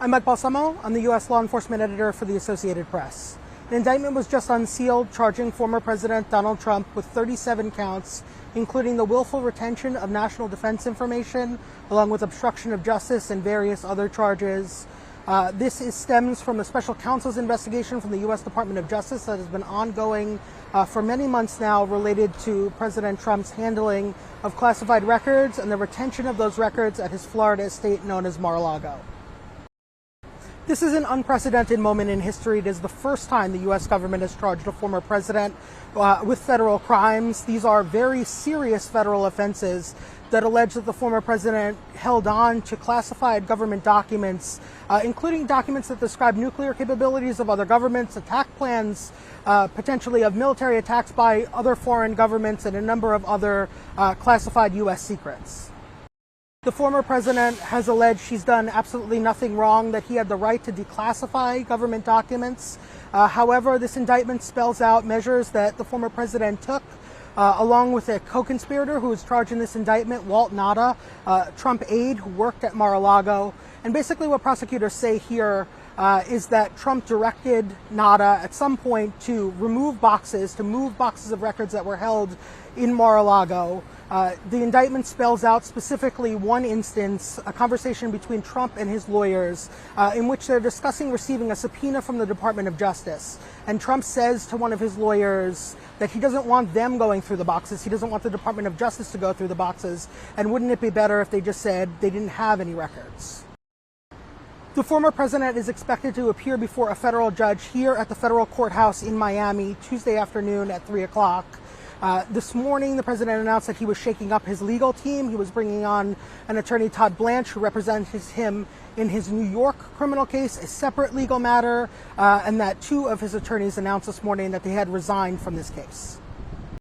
I'm Mike Balsamo. I'm the U.S. law enforcement editor for the Associated Press. An indictment was just unsealed charging former President Donald Trump with 37 counts, including the willful retention of national defense information, along with obstruction of justice and various other charges. This stems from a special counsel's investigation from the U.S. Department of Justice that has been ongoing for many months now, related to President Trump's handling of classified records and the retention of those records at his Florida estate known as Mar-a-Lago. This is an unprecedented moment in history. It is the first time the U.S. government has charged a former president with federal crimes. These are very serious federal offenses that allege that the former president held on to classified government documents, including documents that describe nuclear capabilities of other governments, attack plans, potentially of military attacks by other foreign governments, and a number of other classified U.S. secrets. The former president has alleged he's done absolutely nothing wrong, that he had the right to declassify government documents. However, this indictment spells out measures that the former president took, along with a co-conspirator who was charged in this indictment, Walt Nauta, Trump aide who worked at Mar-a-Lago. And basically what prosecutors say here is that Trump directed Nauta at some point to move boxes of records that were held in Mar-a-Lago. The indictment spells out specifically one instance, a conversation between Trump and his lawyers, in which they're discussing receiving a subpoena from the Department of Justice. And Trump says to one of his lawyers that he doesn't want them going through the boxes. He doesn't want the Department of Justice to go through the boxes. And wouldn't it be better if they just said they didn't have any records? The former president is expected to appear before a federal judge here at the federal courthouse in Miami Tuesday afternoon at 3 o'clock. This morning, the president announced that he was shaking up his legal team. He was bringing on an attorney, Todd Blanche, who represents him in his New York criminal case, a separate legal matter, and that two of his attorneys announced this morning that they had resigned from this case.